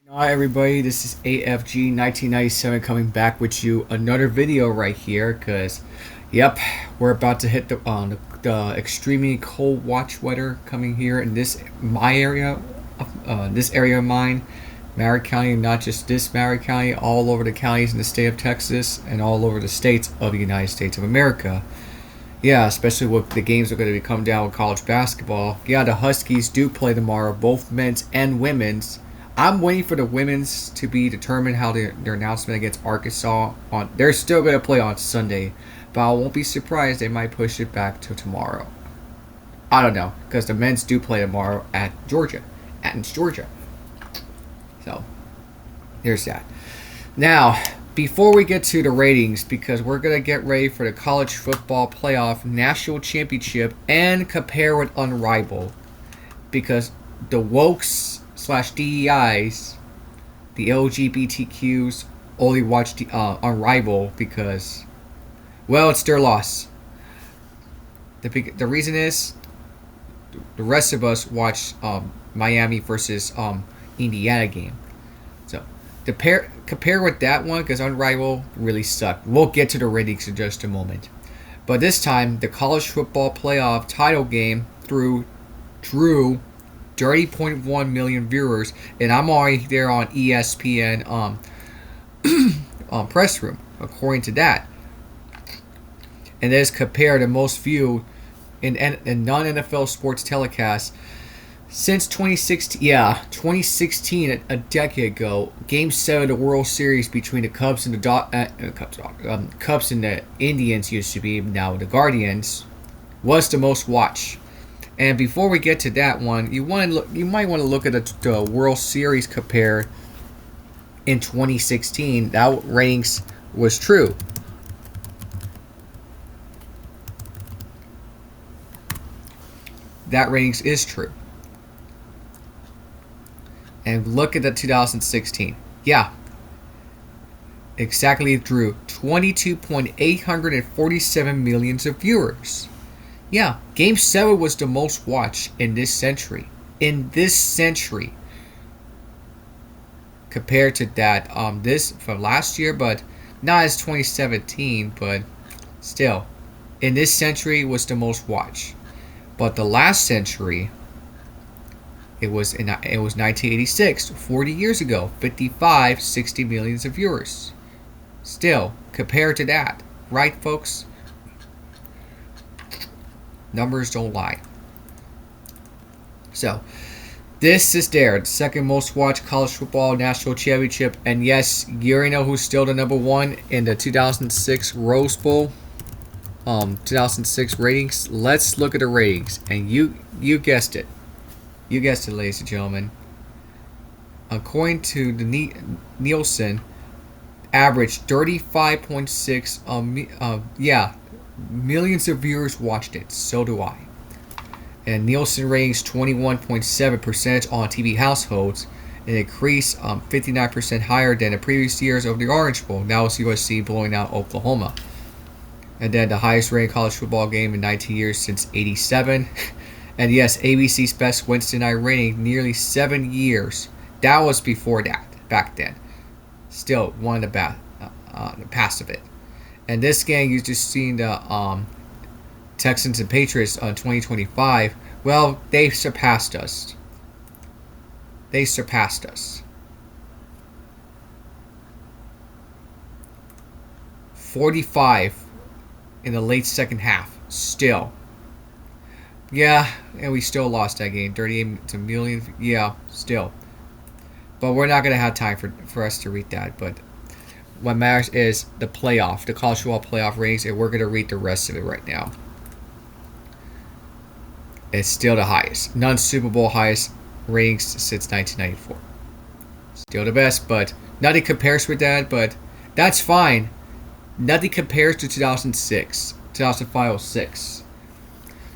Hi everybody, this is AFG 1997 coming back with you another video right here because yep, we're about to hit the extremely cold watch weather coming here in my area, this area of mine, Marion County, and not just this Marion County, all over the counties in the state of Texas and all over the states of the United States of America. Yeah, especially with the games are going to be coming down with college basketball. Yeah, the Huskies do play tomorrow, both men's and women's. I'm waiting for the women's to be determined how their announcement against Arkansas on. They're still going to play on Sunday, but I won't be surprised they might push it back to tomorrow. I don't know, because the men's do play tomorrow at Athens, Georgia. So, there's that. Now, before we get to the ratings, because we're going to get ready for the college football playoff national championship and compare with Unrivaled, because the wokes / DEIs, the LGBTQs, only watch the Unrivaled because, well, it's their loss. The reason is the rest of us watch Miami versus Indiana game. So compare with that one because Unrivaled really sucked. We'll get to the ratings in just a moment. But this time, the college football playoff title game drew 30.1 million viewers, and I'm already there on ESPN press room, according to that. And this compared to most viewed in non-NFL sports telecasts since 2016. Yeah, 2016, a decade ago. Game 7 of the World Series between the Cubs and the Cubs and the Indians used to be, now the Guardians, was the most watched. And before we get to that one, you might want to look at the World Series compared in 2016. That ratings was true. That ratings is true. And look at the 2016. Yeah. Exactly drew 22.847 million of viewers. Yeah, Game 7 was the most watched in this century. Compared to that, this from last year, but not as 2017, but still, in this century was the most watched. But the last century, it was 1986, 40 years ago, 60 million of viewers. Still, compared to that, right, folks? Numbers don't lie. So, this is the second most watched college football national championship. And yes, you already know who's still the number one in the 2006 Rose Bowl. 2006 ratings. Let's look at the ratings. And you guessed it. You guessed it, ladies and gentlemen. According to the Nielsen, averaged 35.6 millions of viewers watched it. So do I. And Nielsen ratings 21.7% on TV households, an increase 59% higher than the previous years of the Orange Bowl. Now it's USC blowing out Oklahoma. And then the highest rated college football game in 19 years since '87. And yes, ABC's best Wednesday night rating nearly 7 years. That was before that, back then. Still one of the past of it. And this game, you just seen the Texans and Patriots on 2025. Well, they surpassed us. 45 in the late second half. Still. Yeah, and we still lost that game. 38 to million. Yeah, still. But we're not going to have time for us to read that. But what matters is the college football playoff ratings, and we're going to read the rest of it right now. It's still the highest. Non-Super Bowl highest ratings since 1994. Still the best, but nothing compares with that, but that's fine. Nothing compares to 2006. 2005-06.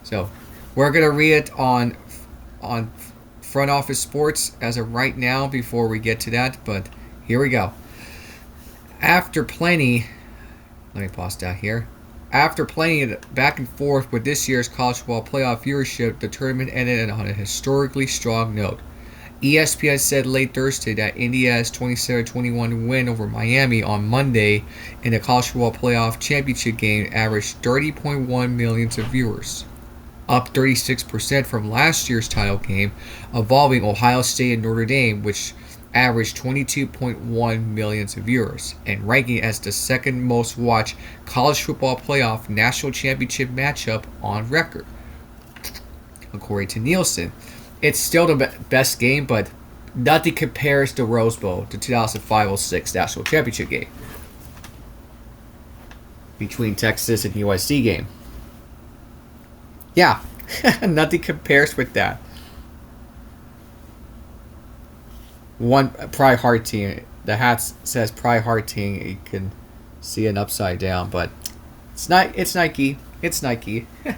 So, we're going to read it on Front Office Sports as of right now before we get to that, but here we go. After plenty, let me pause that here. After playing it back and forth with this year's college football playoff viewership, the tournament ended on a historically strong note. ESPN said late Thursday that Indiana's 27-21 win over Miami on Monday in the college football playoff championship game averaged 30.1 million viewers, up 36% from last year's title game involving Ohio State and Notre Dame, which averaged 22.1 million viewers, and ranking as the second most watched college football playoff national championship matchup on record. According to Nielsen, it's still the best game, but nothing compares to Rose Bowl, the 2005-06 national championship game between Texas and USC game. Yeah, nothing compares with that. One Pry Hard Team. The hat says Pry Hard Team. You can see it upside down, but it's not. It's Nike. It's Nike. So,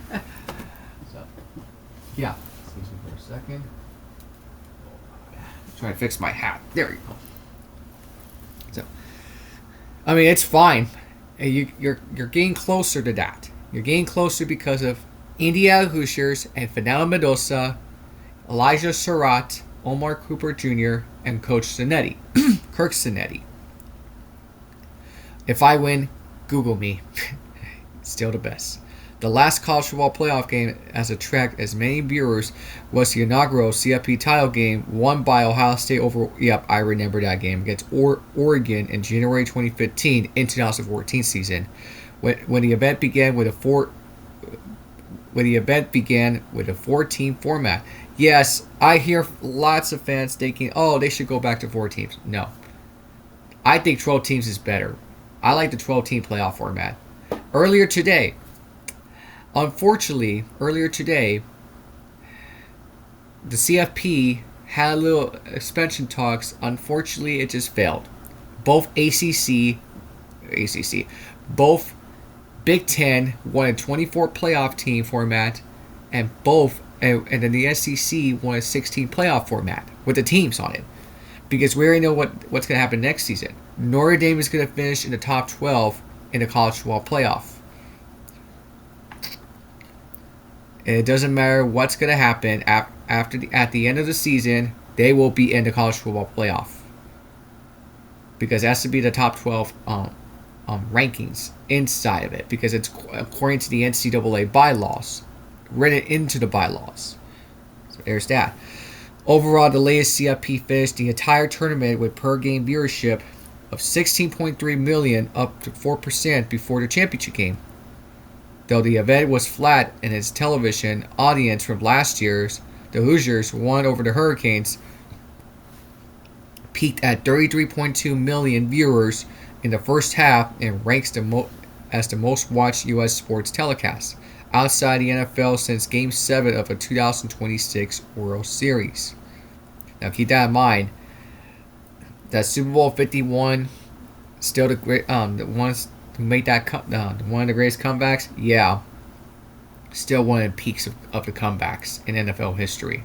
yeah. Excuse me for a second. Trying to fix my hat. There you go. So, I mean, it's fine. You're getting closer to that. You're getting closer because of Indiana Hoosiers and Fernando Mendoza, Elijah Surratt, Omar Cooper Jr., and Coach Zanetti, Kirk Zanetti. If I win, Google me. Still the best. The last college football playoff game as attracted as many viewers was the inaugural CFP Title Game won by Ohio State over. Yep, I remember that game against Oregon in January 2015 in 2014 season, when the event began with a 4-team format. Yes, I hear lots of fans thinking, oh, they should go back to 4 teams. No. I think 12 teams is better. I like the 12-team playoff format. Earlier today, the CFP had a little expansion talks. Unfortunately, it just failed. Both both Big Ten wanted 24 playoff team format, and then the SEC wanted a 16 playoff format with the teams on it, because we already know what's going to happen next season. Notre Dame is going to finish in the top 12 in the college football playoff. And it doesn't matter what's going to happen at the end of the season, they will be in the college football playoff, because it has to be the top 12 rankings inside of it, because it's according to the NCAA bylaws, written into the bylaws. So there's that. Overall, the latest CFP finished the entire tournament with per game viewership of 16.3 million, up to 4% before the championship game. Though the event was flat in its television audience from last year's, the Hoosiers won over the Hurricanes, peaked at 33.2 million viewers in the first half, and ranks as the most watched U.S. sports telecast outside the NFL since Game 7 of the 2026 World Series. Now keep that in mind. That Super Bowl 51, still the great, the ones who made that one of the greatest comebacks. Yeah, still one of the peaks of the comebacks in NFL history,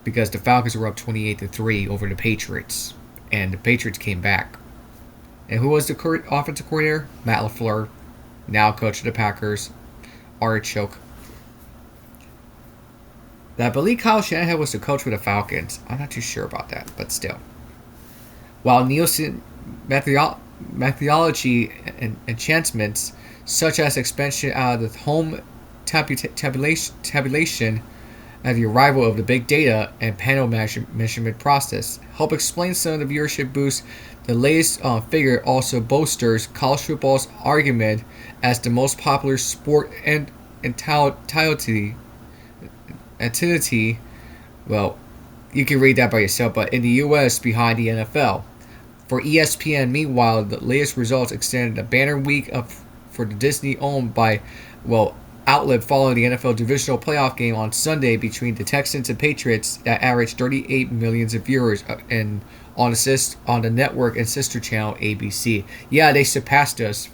because the Falcons were up 28-3 over the Patriots, and the Patriots came back. And who was the offensive coordinator? Matt LaFleur, now coach of the Packers. Artichoke. I believe Kyle Shanahan was the coach for the Falcons. I'm not too sure about that, but still. While Nielsen methodology and enhancements, such as expansion out of the home tabulation and the arrival of the big data and panel measurement process, help explain some of the viewership boost. The latest figure also bolsters college football's argument as the most popular sport and entity. Well, you can read that by yourself, but in the U.S. behind the NFL. For ESPN, meanwhile, the latest results extended a banner week for the Disney-owned outlet following the NFL divisional playoff game on Sunday between the Texans and Patriots that averaged 38 million viewers and on the network and sister channel ABC. Yeah, they surpassed us,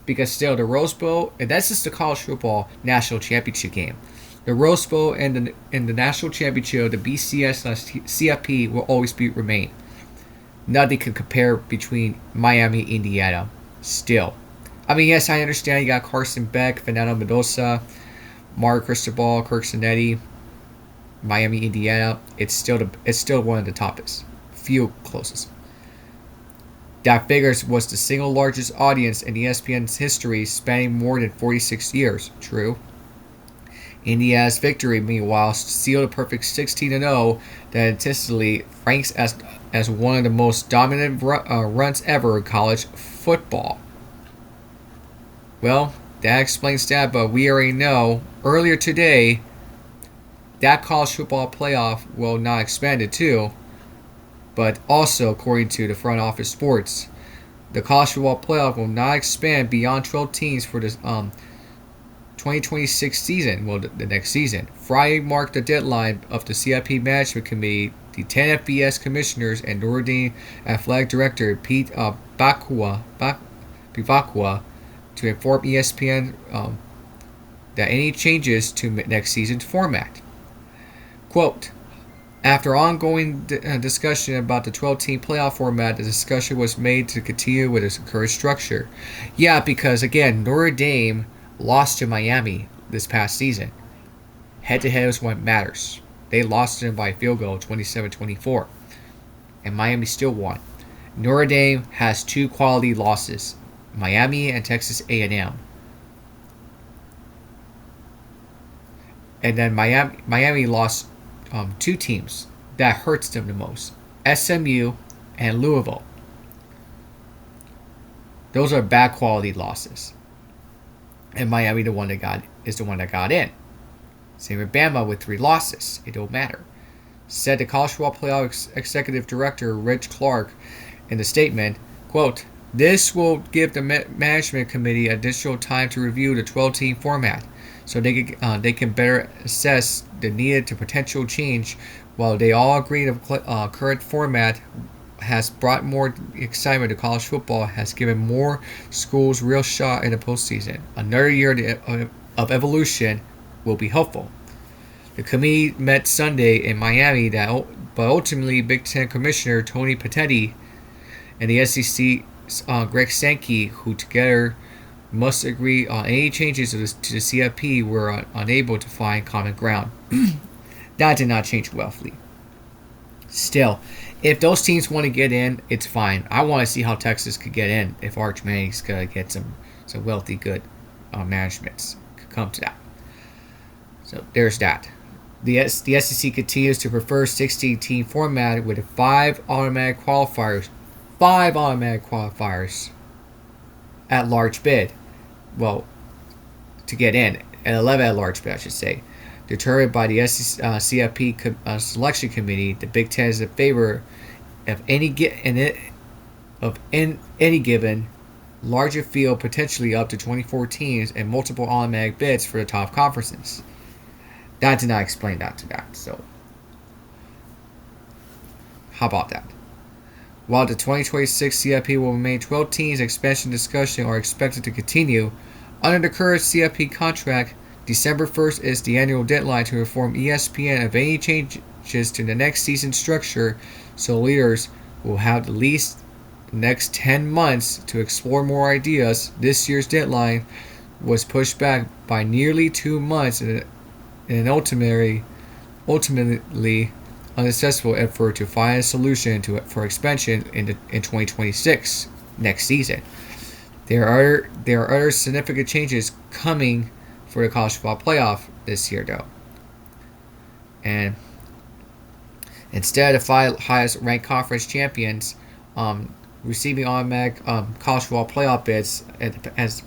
because still the Rose Bowl, and that's just the college football national championship game. The Rose Bowl and the national championship, the BCS/CFP, will always remain. Nothing can compare between Miami and Indiana. Still, I mean, yes, I understand you got Carson Beck, Fernando Mendoza, Mario Cristobal, Kirk Zanetti, Miami, Indiana, it's still one of the toppest. Few closest. That figures was the single largest audience in ESPN's history, spanning more than 46 years. True. Indiana's victory, meanwhile, sealed a perfect 16-0 that anticipated ranks as one of the most dominant runs ever in college football. Well, that explains that, but we already know earlier today that college football playoff will not expand too, but also according to the front office sports, the college football playoff will not expand beyond 12 teams for this 2026 season, well, the next season. Friday marked the deadline of the CFP Management Committee, the 10 FBS commissioners, and Notre Dame Athletic Director Pete Bivacqua to inform ESPN that any changes to next season's format. Quote, after ongoing discussion about the 12-team playoff format, the discussion was made to continue with its current structure. Yeah, because, again, Notre Dame lost to Miami this past season. Head-to-head is what matters. They lost to them by a field goal, 27-24. And Miami still won. Notre Dame has two quality losses, Miami and Texas A&M. And then Miami lost two teams that hurts them the most, SMU and Louisville. Those are bad quality losses. And Miami is the one that got in. Same with Bama with 3 losses. It don't matter. Said the College Football Playoff Executive Director Rich Clark in the statement, quote, this will give the management committee additional time to review the 12-team format so they can better assess the needed to potential change. While they all agree the current format has brought more excitement to college football, has given more schools real shot in the postseason. Another year of evolution will be helpful. The committee met Sunday in Miami, but ultimately Big Ten Commissioner Tony Petitti and the SEC's Greg Sankey, who together must agree on any changes to the CFP, were unable to find common ground. That did not change wealthily. Still, if those teams want to get in, it's fine. I want to see how Texas could get in if Arch Manning's going to get some wealthy, good managements. Could come to that. So there's that. The SEC continues to prefer 16-team format with 5 automatic qualifiers. 5 automatic qualifiers at large bid. Well, to get in. At 11 at large bid, I should say. Determined by the CFP selection committee, the Big Ten is in favor of any given larger field, potentially up to 24 teams, and multiple automatic bids for the top conferences. That did not explain that to that. So, how about that? While the 2026 CFP will remain 12 teams, expansion discussions are expected to continue. Under the current CFP contract, December 1st is the annual deadline to inform ESPN of any changes to the next season structure, so leaders will have at least the next 10 months to explore more ideas. This year's deadline was pushed back by nearly 2 months in an ultimately unsuccessful effort to find a solution for expansion in 2026 next season. There are other significant changes coming for the college football playoff this year, though. And instead of 5 highest ranked conference champions receiving automatic college football playoff bids as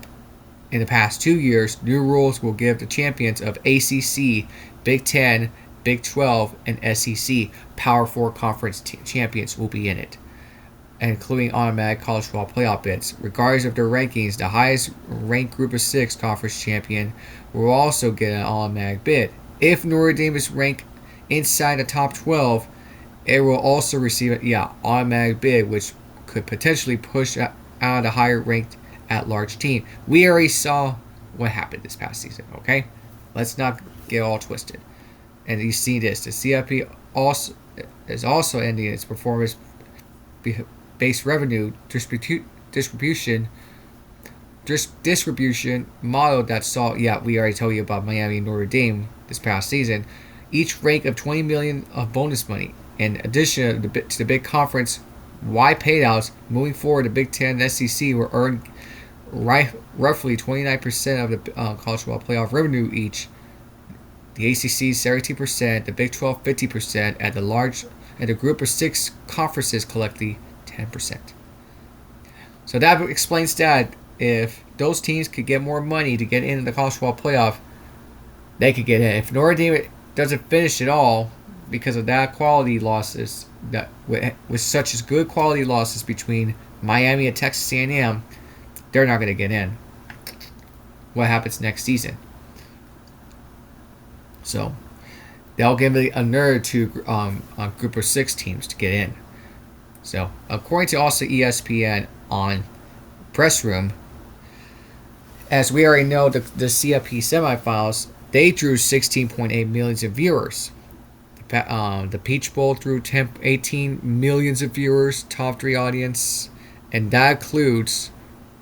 in the past 2 years, new rules will give the champions of ACC, Big Ten, Big 12, and SEC Power 4 conference champions will be in it, including automatic college football playoff bids. Regardless of their rankings, the highest ranked group of 6 conference champion will also get an automatic bid. If Notre Dame is ranked inside the top 12, it will also receive an automatic bid, which could potentially push out the higher ranked at-large team. We already saw what happened this past season, okay? Let's not get all twisted. And you see this. The CFP is also ending its performance-based revenue distribution model that saw, we already told you about Miami and Notre Dame this past season. each rank of 20 million of bonus money. In addition to the big conference wide payouts, moving forward, the Big Ten and SEC will earn roughly 29% of the college football playoff revenue each. The ACC 17%, the Big 12 50%, and the group of 6 conferences collectively 10%. So that explains that if those teams could get more money to get into the college football playoff, they could get in. If Notre Dame doesn't finish at all because of that quality losses, that with such as good quality losses between Miami and Texas A&M, they're not going to get in. What happens next season? So they'll give another 2 group of 6 teams to get in. So according to also ESPN on Press Room, as we already know, the CFP semifinals, they drew 16.8 million of viewers. The Peach Bowl drew 18 millions of viewers, top 3 audience, and that includes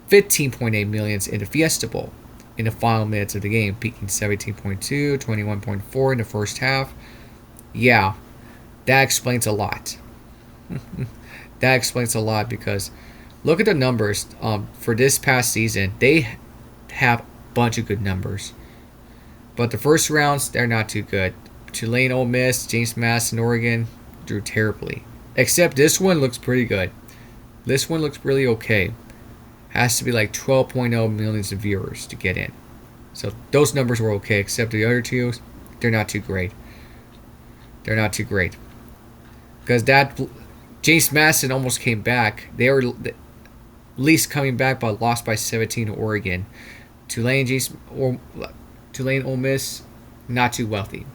15.8 million in the Fiesta Bowl in the final minutes of the game, peaking 17.2, 21.4 in the first half. Yeah, that explains a lot. That explains a lot because look at the numbers for this past season. They have a bunch of good numbers. But the first rounds, they're not too good. Tulane, Ole Miss, James Madison, Oregon drew terribly. Except this one looks pretty good. This one looks really okay. Has to be like 12.0 millions of viewers to get in. So those numbers were okay, except the other two, they're not too great. They're not too great. Because that James Madison almost came back. They were at least coming back, but lost by 17 to Oregon. Tulane, Ole Miss, not too wealthy.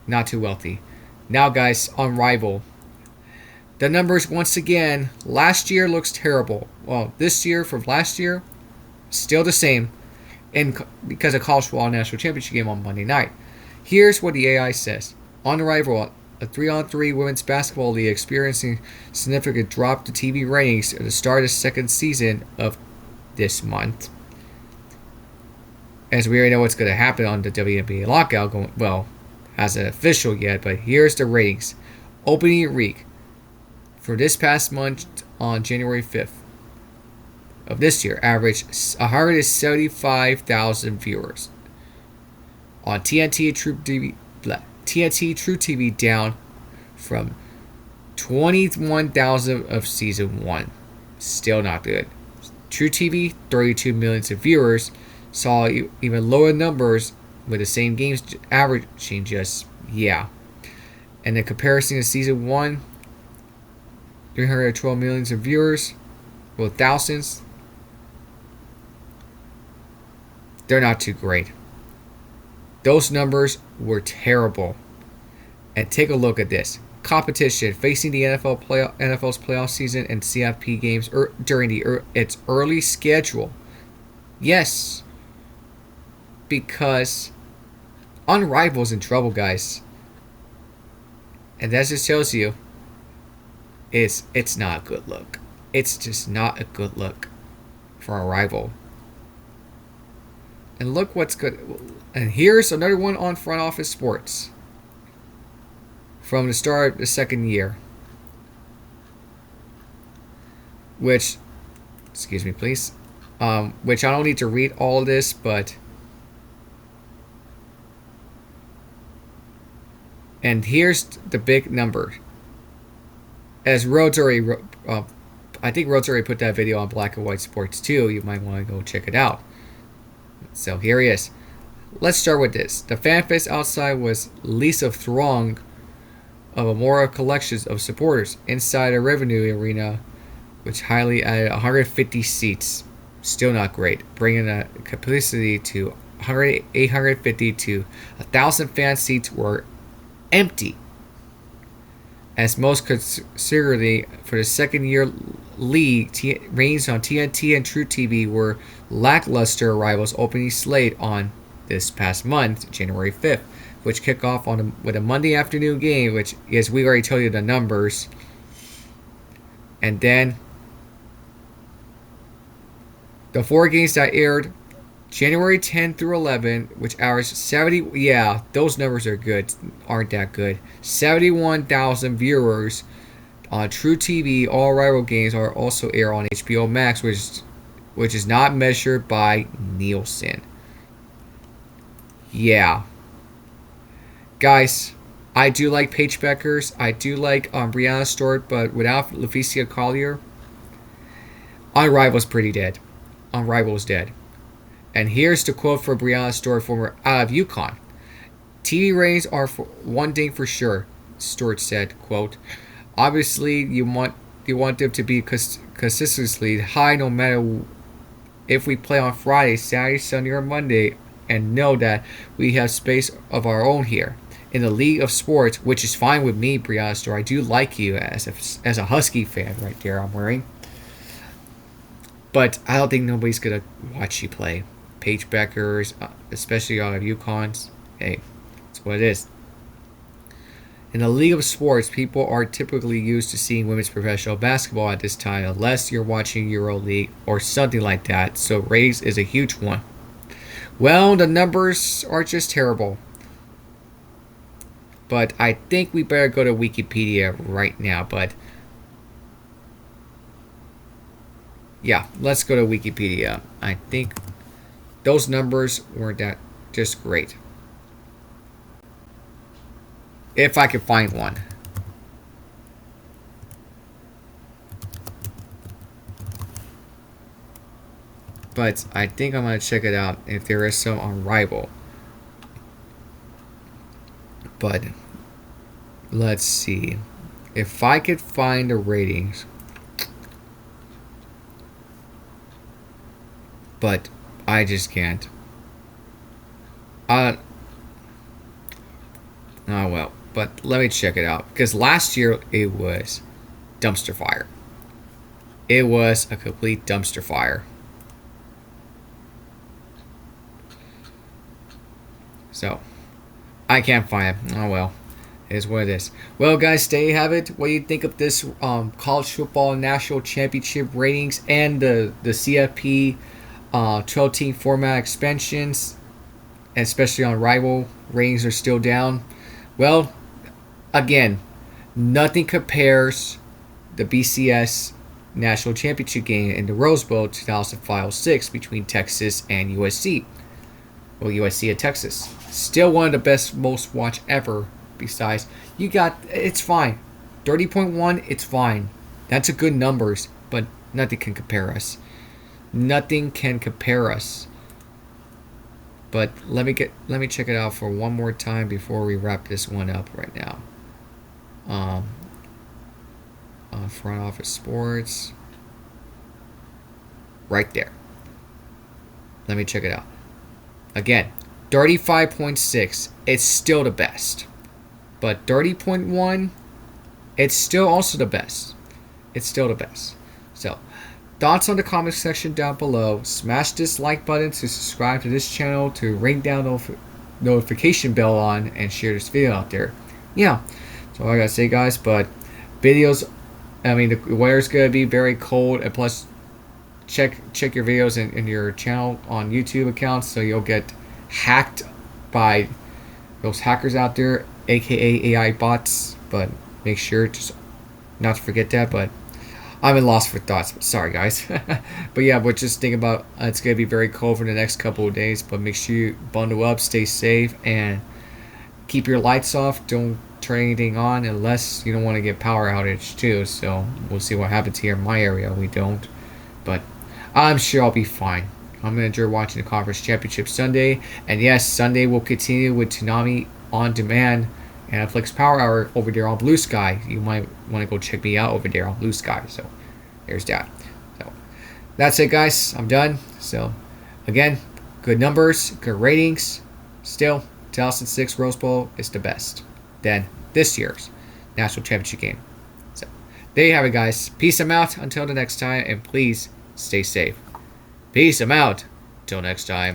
Not too wealthy. Now, guys, Unrivaled. The numbers, once again, last year looks terrible. Well, this year from last year, still the same. And because of college football national championship game on Monday night. Here's what the AI says. Unrivaled, a 3-on-3 women's basketball league experiencing significant drop to TV ratings at the start of the second season of this month. As we already know what's going to happen on the WNBA lockout, hasn't official yet, but here's the ratings. Opening week for this past month on January 5th of this year, averaged 175,000 viewers. On TNT True TV down from 21,000 of season 1. Still not good. True TV, 32 million of viewers, saw even lower numbers with the same games averaging just, yeah. And the comparison to season 1, 312 million of viewers, well, thousands, they're not too great. Those numbers were terrible. And take a look at this. Competition facing the NFL's playoff season and CFP games during its early schedule. Yes. Because Unrivaled's in trouble, guys. And that just tells you it's not a good look. It's just not a good look for Unrivaled. And look what's good. And here's another one on Front Office Sports. From the start of the second year. Which, excuse me please. Which I don't need to read all of this, but... And here's the big number. As Rhodes already... I think Rhodes already put that video on Black and White Sports too. You might want to go check it out. So here he is. Let's start with this. The fan face outside was Lisa Throng of Amora collections of supporters inside a revenue arena, which highly added 150 seats. Still not great, bringing a capacity to 850 to 1,000 fan seats were empty. As most considerably for the second year league, ratings on TNT and True TV were lackluster arrivals opening slate on this past month, January 5th, which kick off with a Monday afternoon game, which is, we already told you the numbers. And then the 4 games that aired January 10 through 11, which averages 70. Yeah, those numbers are good. Aren't that good? 71,000 viewers on True TV. All rival games are also aired on HBO Max, which is not measured by Nielsen. Yeah, guys, I do like Paige Beckers. I do like Brianna Stewart, but without Levicia Collier, Unrivaled is pretty dead. Unrivaled is dead. And here's the quote for Brianna Stewart, former out of UConn. TV ratings are for one thing for sure, Stewart said, quote, obviously you want them to be consistently high no matter if we play on Friday, Saturday, Sunday, or Monday, and know that we have space of our own here. In the league of sports, which is fine with me, Brianna Stewart. I do like you as a Husky fan right there I'm wearing. But I don't think nobody's going to watch you play. Paige Beckers, especially out of UConn's. Hey, that's what it is. In the league of sports, people are typically used to seeing women's professional basketball at this time, unless you're watching EuroLeague or something like that. So ratings is a huge one. Well, the numbers are just terrible. But I think we better go to Wikipedia right now. But yeah, let's go to Wikipedia. I think those numbers weren't that just great. If I could find one. But I think I'm going to check it out if there is some on Rival. But let's see. If I could find the ratings. But I just can't. Oh well. But let me check it out. Because last year it was dumpster fire. It was a complete dumpster fire. So, I can't find it. Oh well. It is what it is. Well, guys, there you have it. What do you think of this college football national championship ratings and the CFP 12-team format expansions, especially on Rival? Ratings are still down. Well, again, nothing compares the BCS national championship game in the Rose Bowl 2005-06 between Texas and USC. Well, USC at Texas. Still one of the best, most watched ever. Besides, it's fine. 30.1, it's fine. That's a good numbers, but nothing can compare us. Nothing can compare us. But let me check it out for one more time before we wrap this one up right now. Front office sports. Right there. Let me check it out. Again, 35.6. It's still the best. But 30.1, it's still also the best. It's still the best. So, thoughts on the comment section down below. Smash this like button to subscribe to this channel, to ring down notification bell on, and share this video out there. Yeah, that's all I gotta say, guys. But videos, I mean, the weather's gonna be very cold, and plus, check your videos in your channel on YouTube accounts, so you'll get hacked by those hackers out there, aka AI bots. But make sure just not to forget that. But I'm in lost for thoughts. Sorry, guys. But yeah, but just think about it's gonna be very cold for the next couple of days. But make sure you bundle up, stay safe, and keep your lights off. Don't turn anything on unless you don't want to get power outage too. So we'll see what happens here in my area. We don't, but I'm sure I'll be fine. I'm gonna enjoy watching the conference championship Sunday, and yes, Sunday will continue with Toonami on demand and Netflix Power Hour over there on Blue Sky. You might want to go check me out over there on Blue Sky. So there's that. So that's it, guys. I'm done. So again, good numbers, good ratings. Still, 2006 Rose Bowl is the best than this year's national championship game. So there you have it, guys. Peace. I'm out until the next time, and please stay safe. Peace. I'm out. Till next time.